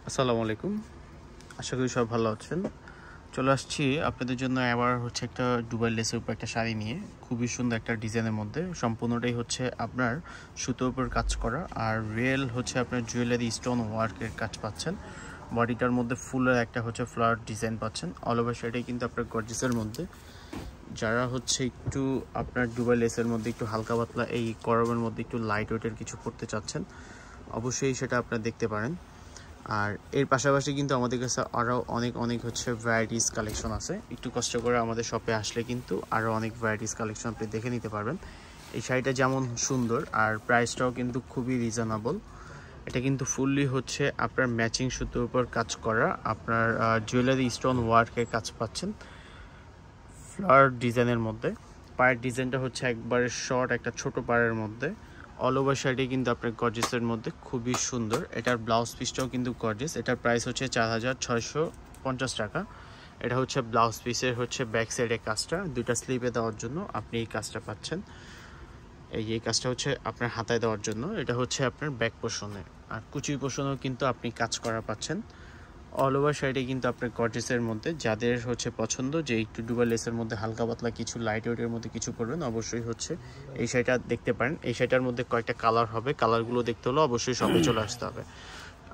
আসসালামু আলাইকুম। আশা করি সব ভালো আছেন। চলে আসছি আপনাদের জন্য আবার একটা দুবাই লেসের উপর একটা শাড়ি নিয়ে। খুবই সুন্দর একটা ডিজাইনের মধ্যে, সম্পূর্ণটাই আপনার সুতোর উপর কাজ করা, আর রিয়েল আপনার জুয়েলারি স্টোন ওয়ার্কের কাজ পাচ্ছেন। বডিটার মধ্যে ফুলের একটা ফ্লাওয়ার ডিজাইন পাচ্ছেন। অল ওভার শাড়িটাই কিন্তু আপনার গর্জিসের মধ্যে। যারা একটু আপনার দুবাই লেসের মধ্যে একটু হালকা পাতলা এই গরমের মধ্যে একটু লাইট ওয়েটের কিছু পড়তে চাচ্ছেন, অবশ্যই সেটা আপনারা দেখতে পারেন। আর এর পাশাপাশি কিন্তু আমাদের কাছে আরও অনেক ভ্যারাইটিস কালেকশন আছে। একটু কষ্ট করে আমাদের শপে আসলে কিন্তু আরও অনেক ভ্যারাইটিস কালেকশন আপনি দেখে নিতে পারবেন। এই শাড়িটা যেমন সুন্দর, আর প্রাইসটাও কিন্তু খুবই রিজনেবল। এটা কিন্তু ফুললি আপনার ম্যাচিং সুতোর উপর কাজ করা, আপনার জুয়েলারি স্টোন ওয়ার্কের কাজ পাচ্ছেন ফ্লাওয়ার ডিজাইনের মধ্যে। পায়ের ডিজাইনটা একবারে শর্ট একটা ছোট পায়ের মধ্যে। অল ওভার শাড়ি কিন্তু আপনার গর্জিসের মধ্যে খুবই সুন্দর। এটার ব্লাউজ পিসটাও কিন্তু গর্জিস। এটার প্রাইস 4650 টাকা। এটা ব্লাউজ পিসের ব্যাক সাইডের কাজটা, দুইটা স্লিপে দেওয়ার জন্য আপনি এই কাজটা পাচ্ছেন। এই কাজটা আপনার হাতায় দেওয়ার জন্য। এটা আপনার ব্যাক পোর্শনে, আর কুচি পোর্শনেও কিন্তু আপনি কাজ করা পাচ্ছেন। অল ওভার শাড়িটি কিন্তু আপনার গর্জিসের মধ্যে। যাদের পছন্দ যে একটু দুবাই লেসের মধ্যে হালকা পাতলা কিছু লাইট ওয়েটের মধ্যে কিছু পরবেন, অবশ্যই এই শাড়িটা দেখতে পারেন। এই শাড়িটার মধ্যে কয়েকটা কালার হবে, কালারগুলো দেখতে হলে অবশ্যই শপে চলে আসতে হবে।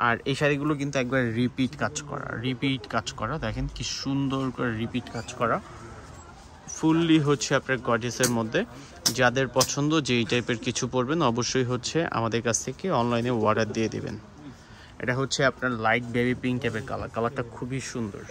আর এই শাড়িগুলো কিন্তু একবার রিপিট কাজ করা দেখেন কি সুন্দর করে রিপিট কাজ করা, ফুললি আপনার গর্জিসের মধ্যে। যাদের পছন্দ যে এই টাইপের কিছু পরবেন, অবশ্যই আমাদের কাছ থেকে অনলাইনে অর্ডার দিয়ে দিবেন। এটা আপনার লাইট বেবি পিঙ্ক টাইপের কালারটা খুবই সুন্দর।